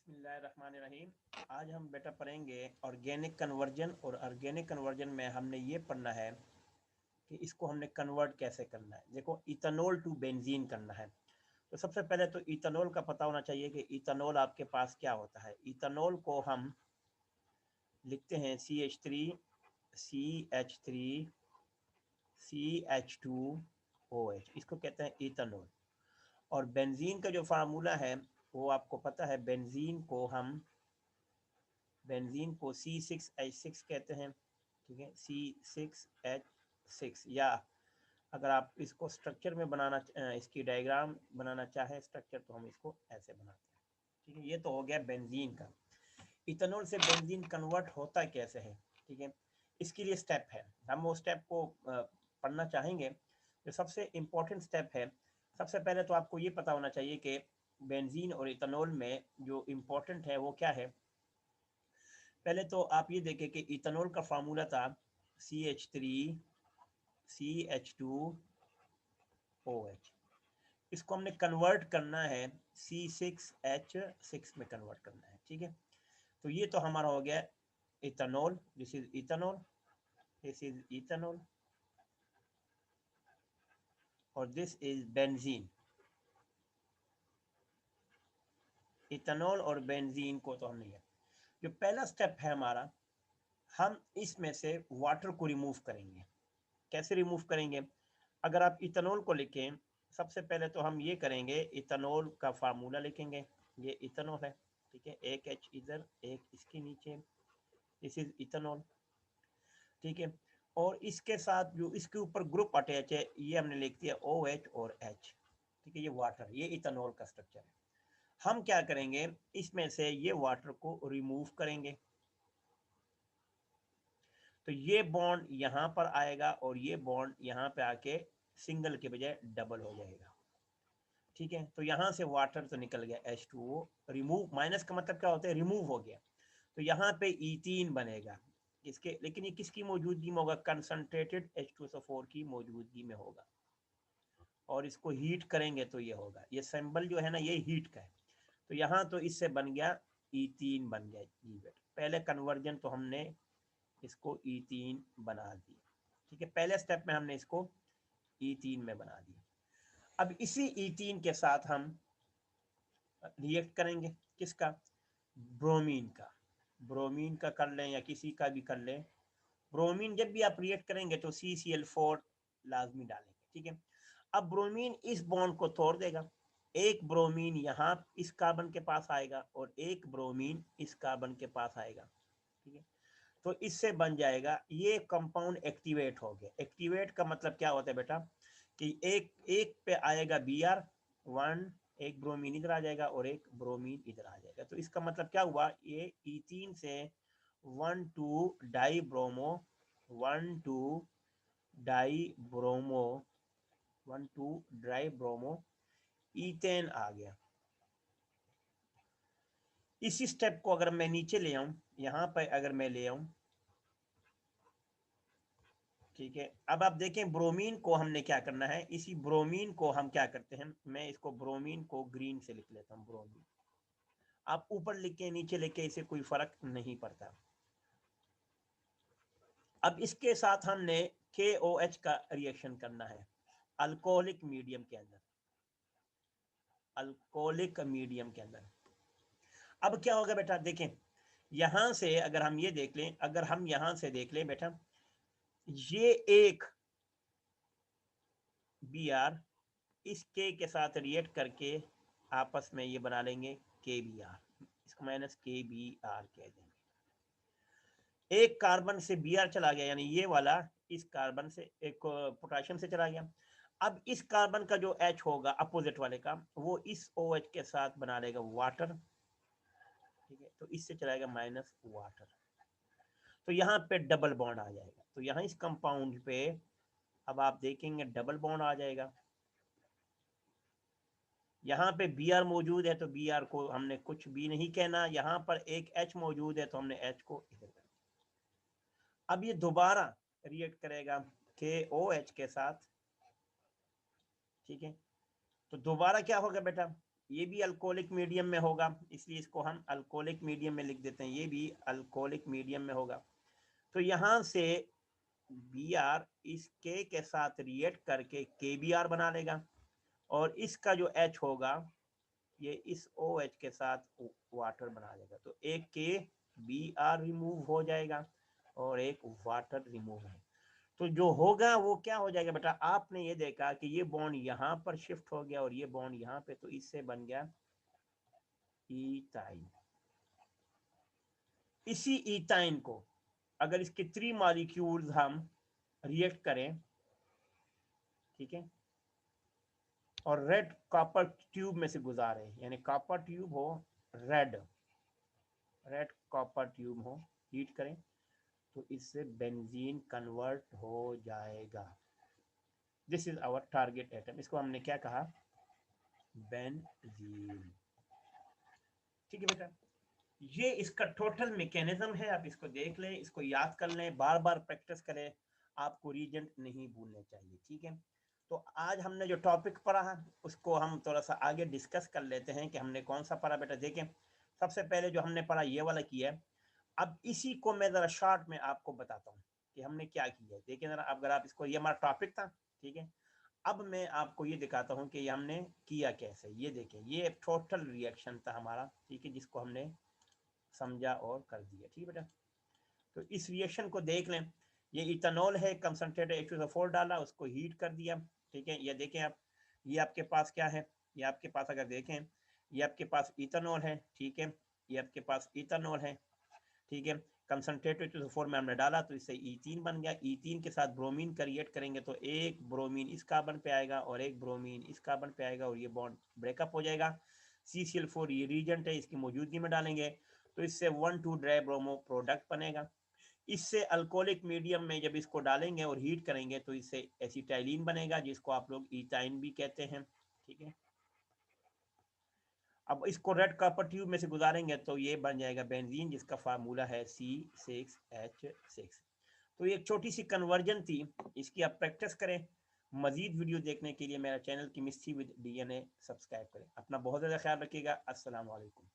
बिस्मिल्लाहिर्रहमानिर्रहीम। आज हम बेटा पढ़ेंगे ऑर्गेनिक कन्वर्जन। और ऑर्गेनिक कन्वर्जन में हमने ये पढ़ना है कि इसको हमने कन्वर्ट कैसे करना है। देखो, इथेनॉल टू बेंजीन करना है तो सबसे पहले तो इथेनॉल का पता होना चाहिए कि इथेनॉल आपके पास क्या होता है। इथेनॉल को हम लिखते हैं CH3 CH3 CH2OH, इसको कहते हैं इथेनॉल। और बेंजीन का जो फार्मूला है वो आपको पता है। बेंजीन को C6H6 कहते हैं, ठीक है, C6H6। या अगर आप इसको स्ट्रक्चर में बनाना, इसकी डायग्राम बनाना चाहें स्ट्रक्चर, तो हम इसको ऐसे बनाते हैं, ठीक है। ये तो हो गया बेंजीन का। इथेनॉल से बेंजीन कन्वर्ट होता कैसे है, ठीक है, इसके लिए स्टेप है। हम वो स्टेप को पढ़ना चाहेंगे। जो सबसे इम्पोर्टेंट स्टेप है, सबसे पहले तो आपको ये पता होना चाहिए कि बेंजीन और इथेनॉल में जो इम्पोर्टेंट है वो क्या है। पहले तो आप ये देखें कि इथेनॉल का फार्मूला था CH3CH2OH। इसको हमने कन्वर्ट करना है C6H6 में कन्वर्ट करना है, ठीक है। तो ये तो हमारा हो गया ethanol. This is ethanol, this is ethanol, और दिस इज बेंजीन। इथेनॉल और बेंजीन को तो हमने जो पहला स्टेप है हमारा, हम इसमें से वाटर को रिमूव करेंगे। कैसे रिमूव करेंगे? अगर आप इथेनॉल को लिखें, सबसे पहले तो हम ये करेंगे, इथेनॉल का फार्मूला लिखेंगे। ये इथेनॉल है, ठीक है, एक H इधर एक इसके नीचे, दिस इज इथेनॉल, ठीक है। और इसके साथ जो इसके ऊपर ग्रुप अटैच है ये हमने लिख दिया OH और H, ठीक है, ये वाटर, ये इथेनॉल का स्ट्रक्चर है। हम क्या करेंगे, इसमें से ये वाटर को रिमूव करेंगे। तो ये बॉन्ड यहाँ पर आएगा और ये बॉन्ड यहाँ पे आके सिंगल के बजाय डबल हो जाएगा, ठीक है। तो यहाँ से वाटर तो निकल गया H2O, रिमूव, माइनस का मतलब क्या होता है, रिमूव हो गया। तो यहाँ पे इथीन बनेगा इसके, लेकिन ये किसकी मौजूदगी में होगा, कंसंट्रेटेड H2SO4 की मौजूदगी में होगा। और इसको हीट करेंगे तो ये होगा, ये सिंबल जो है ना ये हीट का है। तो यहाँ तो इससे बन गया इथीन, बन गया जी बेटा। पहले कन्वर्जन तो हमने इसको इथीन बना दिया, ठीक है, पहले स्टेप में हमने इसको इथीन में बना दिया। अब इसी इथीन के साथ हम रिएक्ट करेंगे, किसका, ब्रोमीन का। ब्रोमीन का कर लें या किसी का भी कर लें। ब्रोमीन जब भी आप रिएक्ट करेंगे तो CCl4 लाजमी डालेंगे, ठीक है। अब ब्रोमीन इस बॉन्ड को तोड़ देगा। एक ब्रोमीन यहाँ इस कार्बन के पास आएगा और एक ब्रोमीन इस कार्बन के पास आएगा, ठीक है। तो इससे बन जाएगा ये कंपाउंड एक्टिवेट हो गया। एक्टिवेट का मतलब क्या होता है बेटा, कि एक एक पे आएगा Br1, एक ब्रोमीन इधर आ जाएगा और एक ब्रोमीन इधर आ जाएगा। तो इसका मतलब क्या हुआ, ये इथीन से 1,2 dibromo 1,2 dibromo 1,2 dibromo ethane आ गया। इसी स्टेप को अगर मैं नीचे ले आऊं, यहां पर अगर मैं ले आऊं, ठीक है। अब आप देखें ब्रोमीन को हमने क्या करना है, इसी ब्रोमीन को हम क्या करते हैं, मैं इसको ब्रोमीन को ग्रीन से लिख लेता हूं, ब्रोमीन। आप ऊपर लिख के नीचे लिख के इसे कोई फर्क नहीं पड़ता। अब इसके साथ हमने KOH का रिएक्शन करना है अल्कोहलिक मीडियम के अंदर, अल्कोहलिक मीडियम के अंदर। अब क्या होगा बेटा, देखें यहां से अगर हम ये देख लें, अगर हम यहां से देख लें बेटा, ये एक Br इस K के साथ रिएक्ट करके आपस में ये बना लेंगे KBr, इसको माइनस KBr कह देंगे। एक कार्बन से Br चला गया, यानी ये वाला इस कार्बन से एक पोटेशियम से चला गया। अब इस कार्बन का जो H होगा अपोजिट वाले का, वो इस OH के साथ बना लेगा वाटर, ठीक है। तो इससे चलाएगा माइनस वाटर, तो यहाँ पे डबल बॉन्ड आ जाएगा। तो यहाँ इस कंपाउंड पे अब आप देखेंगे डबल बॉन्ड आ जाएगा। यहाँ पे Br मौजूद है तो Br को हमने कुछ भी नहीं कहना, यहाँ पर एक H मौजूद है तो हमने H को इधर कर दिया। अब ये दोबारा रिएक्ट करेगा KOH के साथ, ठीक है। तो दोबारा क्या होगा बेटा, ये भी अल्कोहलिक मीडियम में होगा, इसलिए इसको हम अल्कोहलिक मीडियम में लिख देते हैं, ये भी अल्कोहलिक मीडियम में होगा। तो यहाँ से Br इस K के साथ रिएक्ट करके KBr बना लेगा, और इसका जो H होगा ये इस OH के साथ वाटर बना लेगा। तो एक KBr रिमूव हो जाएगा और एक वाटर रिमूव है। तो जो होगा वो क्या हो जाएगा बेटा, आपने ये देखा कि ये बॉन्ड यहाँ पर शिफ्ट हो गया और ये बॉन्ड यहाँ पे, तो इससे बन गया इथाइन। इसी इथाइन को अगर इसके 3 मॉलिक्यूल्स हम रिएक्ट करें, ठीक है, और रेड कॉपर ट्यूब में से गुजारे, यानी कॉपर ट्यूब हो, रेड कॉपर ट्यूब हो, हीट करें तो इससे बेंजीन कन्वर्ट हो जाएगा। This is our target atom, इसको हमने क्या कहा, बेंजीन। ठीक है बेटा, ये इसका टोटल मैकेनिज्म है, आप इसको देख लें, इसको याद कर लें, बार बार प्रैक्टिस करें, आपको रीजेंट नहीं भूलने चाहिए। ठीक है, तो आज हमने जो टॉपिक पढ़ा है उसको हम थोड़ा सा आगे डिस्कस कर लेते हैं कि हमने कौन सा पढ़ा। बेटा देखें, सबसे पहले जो हमने पढ़ा ये वाला किया है। अब इसी को मैं ज़रा शॉर्ट में आपको बताता हूँ कि हमने क्या किया है। देखिए ज़रा, अगर आप इसको, ये हमारा टॉपिक था, ठीक है, अब मैं आपको ये दिखाता हूँ कि हमने किया कैसे। ये देखें, ये टोटल रिएक्शन था हमारा, ठीक है, जिसको हमने समझा और कर दिया। ठीक है बेटा, तो इस रिएक्शन को देख लें। ये इथेनॉल है, कंसंट्रेटेड H2SO4 डाला, उसको हीट कर दिया। ठीक है, ये देखें आप, ये आपके पास क्या है, ये आपके पास अगर देखें, ये आपके पास इथेनॉल है, ठीक है, ये आपके पास इथेनॉल है, ठीक है, कंसंट्रेटेड H2SO4 में हमने डाला तो इससे इथीन बन गया। इथीन के साथ ब्रोमीन का रिएक्ट करेंगे तो एक ब्रोमीन इस कार्बन पे आएगा और एक ब्रोमीन इस कार्बन पे आएगा और ये बॉन्ड ब्रेकअप हो जाएगा। CCl4 ये रीजेंट है, इसकी मौजूदगी में डालेंगे तो इससे 1,2 ड्राई ब्रोमो प्रोडक्ट बनेगा। इससे अल्कोहलिक मीडियम में जब इसको डालेंगे और हीट करेंगे तो इससे एसिटाइलिन बनेगा, जिसको आप लोग इथाइन भी कहते हैं। ठीक है, अब इसको रेड कॉपर ट्यूब में से गुजारेंगे तो ये बन जाएगा बेंजीन, जिसका फार्मूला है C6H6। तो ये एक छोटी सी कन्वर्जन थी, इसकी आप प्रैक्टिस करें। मजीद वीडियो देखने के लिए मेरा channel chemistry with DNA subscribe करें। अपना बहुत ज़्यादा ख्याल रखिएगा। अस्सलाम वालेकुम।